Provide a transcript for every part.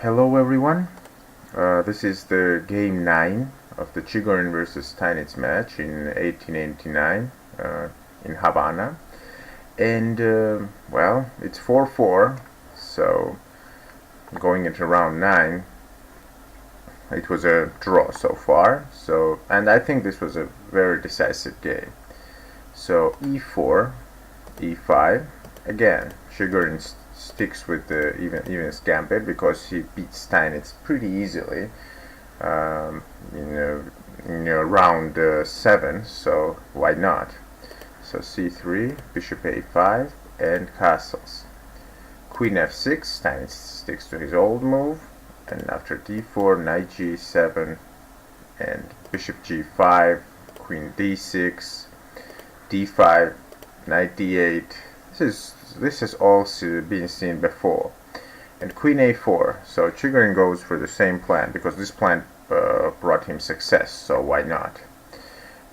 Hello everyone, this is the game 9 of the Chigorin versus Steinitz match in 1889 in Havanna, and well, it's 4-4, so going into round 9 it was a draw so far, and I think this was a very decisive game. So e4, e5, again Chigorin sticks with the even gambit because he beats Steinitz pretty easily in round 7, so why not? So c3, bishop a5, and castles. Queen f6, Steinitz sticks to his old move, and after d4, knight g7, and bishop g5, queen d6, d5, knight d8. This has all been seen before. And queen a4. So Chigorin goes for the same plan because this plan brought him success, so why not?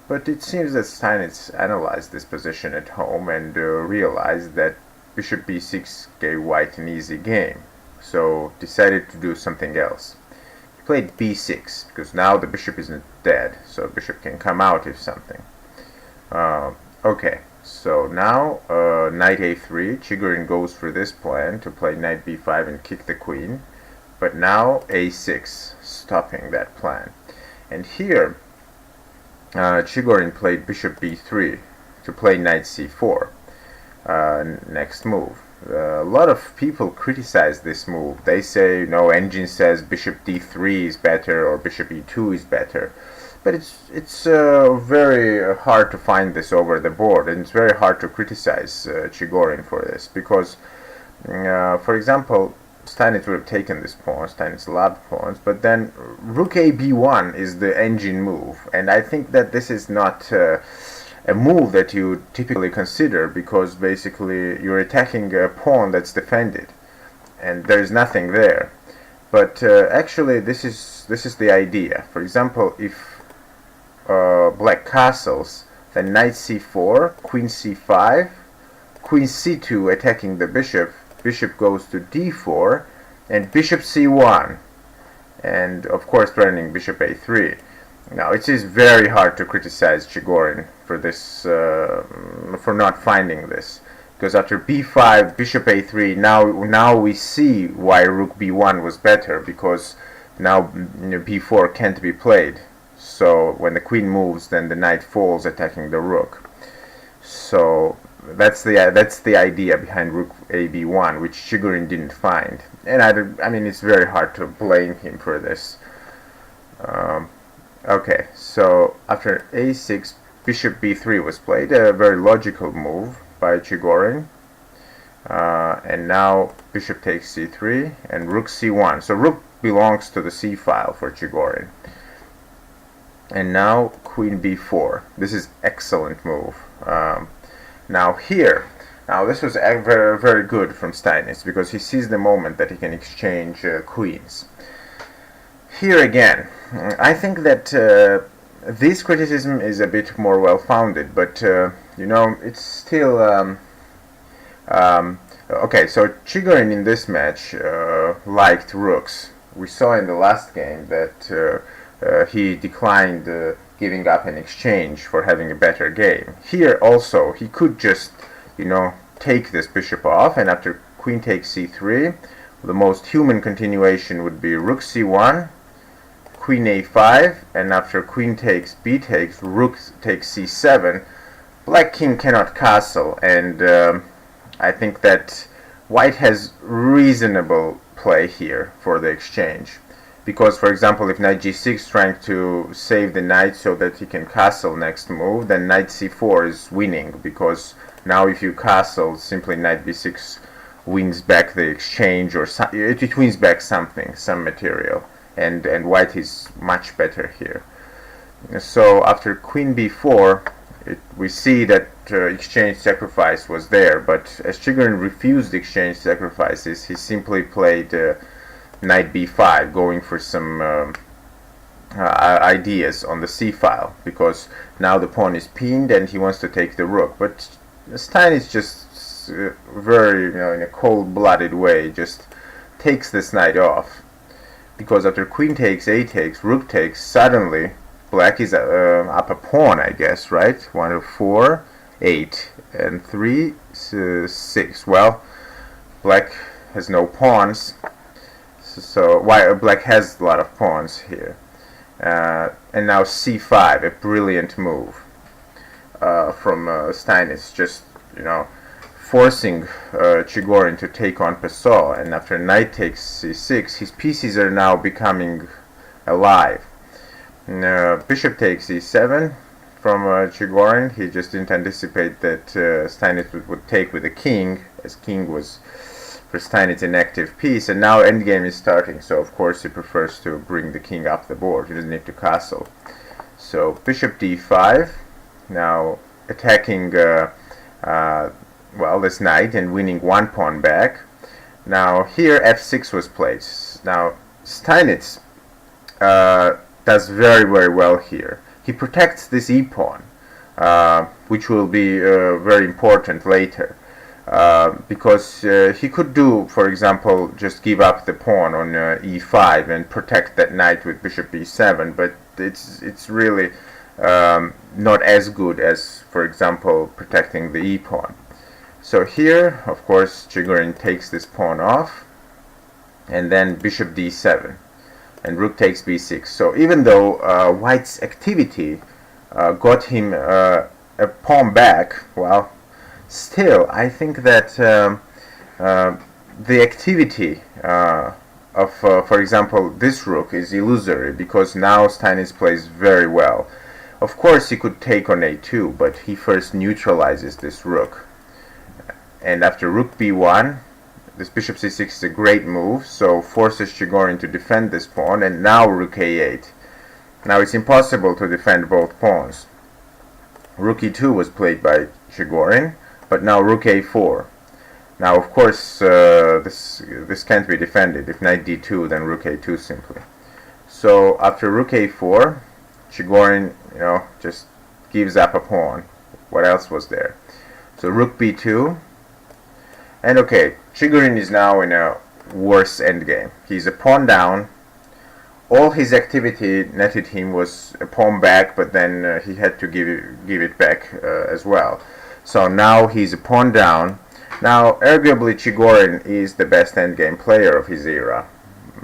But it seems that Steinitz analyzed this position at home and realized that bishop b6 gave white an easy game, so decided to do something else. He played b6 because now the bishop isn't dead, so bishop can come out if something. Okay. So now knight a3, Chigorin goes for this plan to play knight b5 and kick the queen, but now a6, stopping that plan. And here Chigorin played bishop b3 to play knight c4, next move. A lot of people criticize this move. They say, no, engine says bishop d3 is better or bishop e2 is better. But it's very hard to find this over the board, and it's very hard to criticize Chigorin for this, because, for example, Steinitz would have taken this pawn. Steinitz loved pawns, but then rook a b1 is the engine move, and I think that this is not a move that you typically consider, because basically you're attacking a pawn that's defended, and there's nothing there. But actually, this is the idea. For example, if black castles, then knight c4, queen c5, queen c2 attacking the bishop, bishop goes to d4, and bishop c1, and of course threatening bishop a3. Now it is very hard to criticize Chigorin for this, for not finding this, because after b5, bishop a3, now we see why rook b1 was better, because now b4 can't be played. So when the queen moves, then the knight falls, attacking the rook. So that's the idea behind rook a b1, which Chigorin didn't find. And I mean, it's very hard to blame him for this. Okay, so after a6, bishop b3 was played, a very logical move by Chigorin. And now bishop takes c3 and rook c1. So rook belongs to the c file for Chigorin. And now queen b4. This is excellent move. Now this was very, very good from Steinitz, because he sees the moment that he can exchange queens. Here again, I think that this criticism is a bit more well-founded, but it's still okay. So Chigorin in this match liked rooks. We saw in the last game that he declined giving up an exchange for having a better game. Here also, he could just, take this bishop off, and after queen takes c3, the most human continuation would be rook c1, queen a5, and after queen takes, b takes, rook takes c7. Black king cannot castle, and I think that white has reasonable play here for the exchange. Because, for example, if knight g6 trying to save the knight so that he can castle next move, then knight c4 is winning, because now if you castle, simply knight b6 wins back the exchange, or it wins back something, some material, and white is much better here. So after queen b4, we see that exchange sacrifice was there, but as Chigorin refused exchange sacrifices, he simply played knight b5, going for some ideas on the c file, because now the pawn is pinned and he wants to take the rook. But Steinitz just very, in a cold-blooded way, just takes this knight off, because after queen takes, a takes, rook takes, suddenly black is up a pawn, I guess, right? 1 of 4, 8, and 3, 6. Well, black has no pawns, so why black has a lot of pawns here. And now c5, a brilliant move from Steinitz, just, you know, forcing Chigorin to take on Pessoa. And after knight takes c6, his pieces are now becoming alive. Bishop takes e7 from Chigorin. He just didn't anticipate that Steinitz would take with the king, as king was for Steinitz an active piece, and now endgame is starting, so of course he prefers to bring the king up the board. He doesn't need to castle. So bishop d5, now attacking well, this knight and winning one pawn back. Now here f6 was played. Now Steinitz does very, very well here. He protects this e-pawn, which will be very important later. Because he could do, for example, just give up the pawn on e5 and protect that knight with bishop e7, but it's really not as good as, for example, protecting the e-pawn. So here, of course, Chigorin takes this pawn off, and then bishop d7, and rook takes b6. So even though white's activity got him a pawn back, well, still, I think that the activity of, for example, this rook is illusory, because now Steinitz plays very well. Of course, he could take on a2, but he first neutralizes this rook. And after rook b1, this bishop c6 is a great move, so forces Chigorin to defend this pawn, and now rook a8. Now it's impossible to defend both pawns. Rook e2 was played by Chigorin, but now rook a4. Now, of course, this can't be defended. If knight d2, then rook a2 simply. So after rook a4, Chigorin, you know, just gives up a pawn. What else was there? So rook b2, and okay, Chigorin is now in a worse endgame. He's a pawn down. All his activity netted him was a pawn back, but then he had to give it back as well. So now he's a pawn down. Now, arguably, Chigorin is the best endgame player of his era.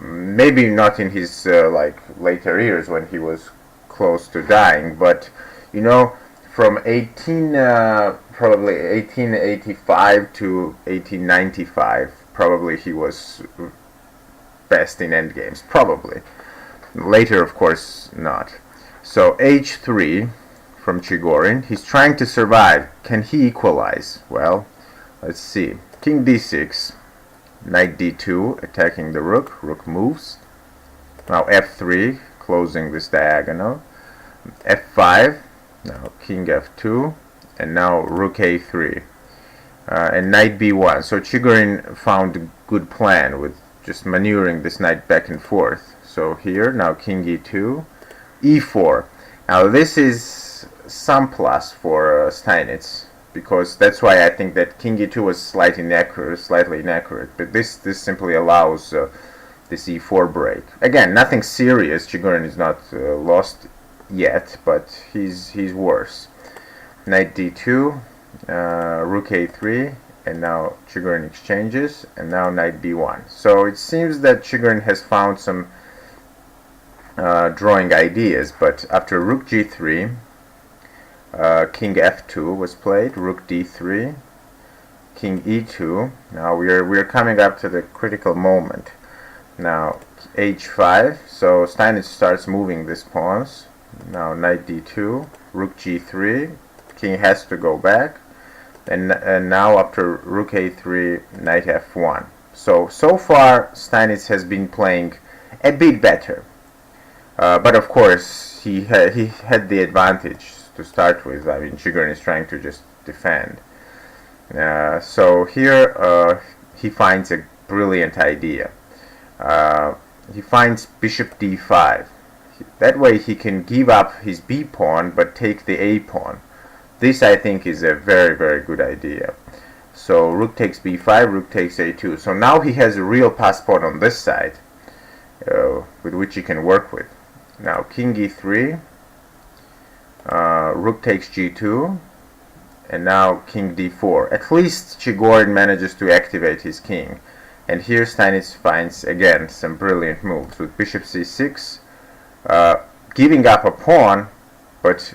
Maybe not in his like later years when he was close to dying, but you know, from probably 1885 to 1895, probably he was best in endgames. Probably. Later, of course, not. So h3 from Chigorin. He's trying to survive. Can he equalize? Well, let's see. King d6, knight d2, attacking the rook. Rook moves. Now f3, closing this diagonal. f5, now king f2, and now rook a3, and knight b1. So Chigorin found a good plan with just maneuvering this knight back and forth. So here, now king e2, e4. Now this is some plus for Steinitz, because that's why I think that king e2 was slightly inaccurate. But this simply allows this e4 break. Again, nothing serious. Chigorin is not lost yet, but he's worse. Knight d2, rook a3, and now Chigorin exchanges, and now knight b1. So it seems that Chigorin has found some drawing ideas, but after rook g3, king f2 was played, rook d3, king e2. Now we're coming up to the critical moment. Now h5, so Steinitz starts moving these pawns. Now knight d2, rook g3, king has to go back, and now after rook a3, knight f1. So far Steinitz has been playing a bit better, but of course he had the advantage to start with. I mean, Chigorin is trying to just defend. So here he finds a brilliant idea. He finds bishop d5. That way he can give up his b pawn but take the a pawn. This, I think, is a very, very good idea. So rook takes b5, rook takes a2. So now he has a real pass pawn on this side. with which he can work with. Now king e3, rook takes g2, and now king d4. At least Chigorin manages to activate his king. And here Steinitz finds again some brilliant moves with bishop c6, giving up a pawn, but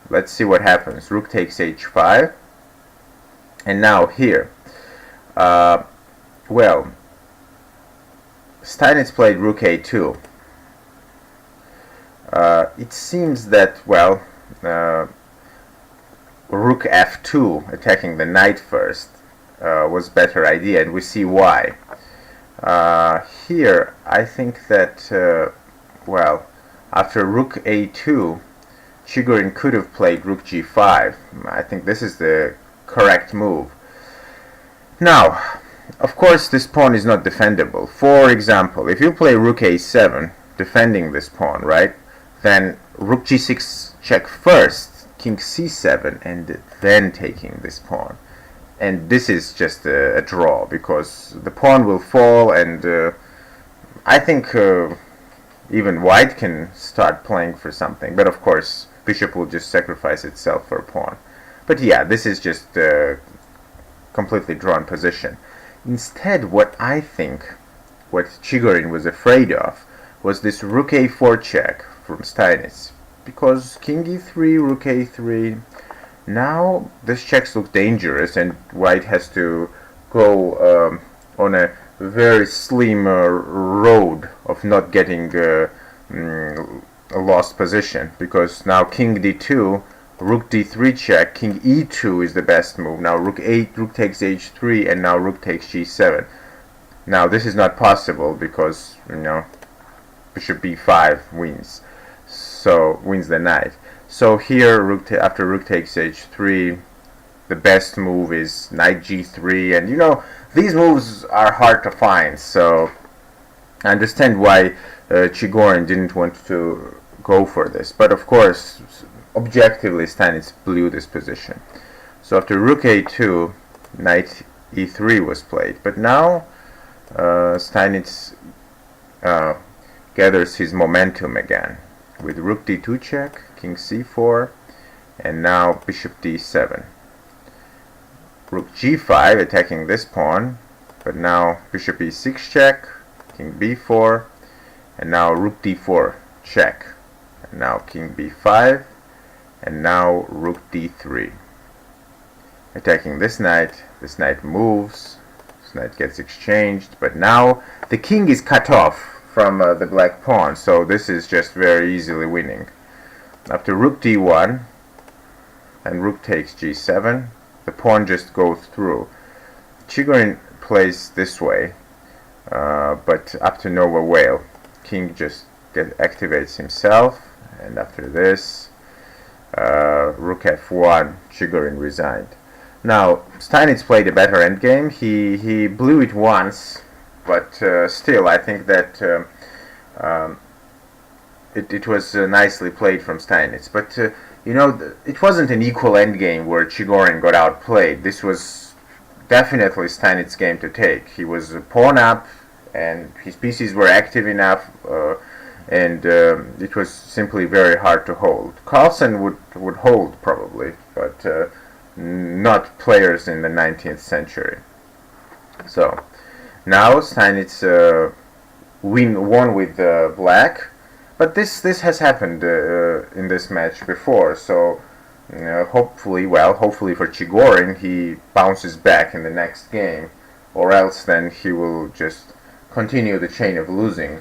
let's see what happens. Rook takes h5, and now here, well, Steinitz played rook a2. It seems that, well, rook f2, attacking the knight first, was better idea, and we see why. Here, I think that, well, after rook a2, Chigorin could have played rook g5. I think this is the correct move. Now, of course, this pawn is not defendable. For example, if you play rook a7, defending this pawn, right, then rook g6 check first, king c7, and then taking this pawn. And this is just a draw, because the pawn will fall, and I think even white can start playing for something. But of course, bishop will just sacrifice itself for a pawn. But yeah, this is just a completely drawn position. Instead, what I think, what Chigorin was afraid of, was this rook a4 check from Steinitz. Because king e3, rook a3, now this checks look dangerous, and white has to go on a very slim road of not getting a lost position, because now king d2, rook d3 check, king e2 is the best move. Now rook takes h3, and now rook takes g7. Now this is not possible because, you know, bishop b5 wins. So wins the knight. So here, after rook takes h3, the best move is knight g3, and you know, these moves are hard to find. So I understand why Chigorin didn't want to go for this. But of course, objectively, Steinitz blew this position. So after rook a2, knight e3 was played. But now Steinitz gathers his momentum again with rook d2 check, king c4, and now bishop d7. Rook g5 attacking this pawn, but now bishop e6 check, king b4, and now rook d4 check, and now king b5, and now rook d3. Attacking this knight moves, this knight gets exchanged, but now the king is cut off from the black pawn, so this is just very easily winning. After rook d1 and rook takes g7, the pawn just goes through. Chigorin plays this way, but up to no avail. King just activates himself, and after this, rook f1, Chigorin resigned. Now, Steinitz played a better endgame. He blew it once, but still, I think that it was nicely played from Steinitz. But you know, it wasn't an equal endgame where Chigorin got outplayed. This was definitely Steinitz's game to take. He was a pawn up, and his pieces were active enough, and it was simply very hard to hold. Carlsen would hold probably, but not players in the 19th century. So now Steinitz won with black, but this has happened in this match before. So hopefully for Chigorin, he bounces back in the next game, or else then he will just continue the chain of losing,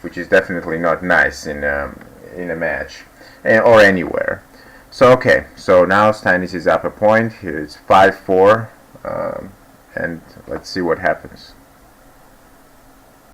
which is definitely not nice in a match or anywhere. So okay, so now Steinitz is up a point. Here it's 5-4, and let's see what happens.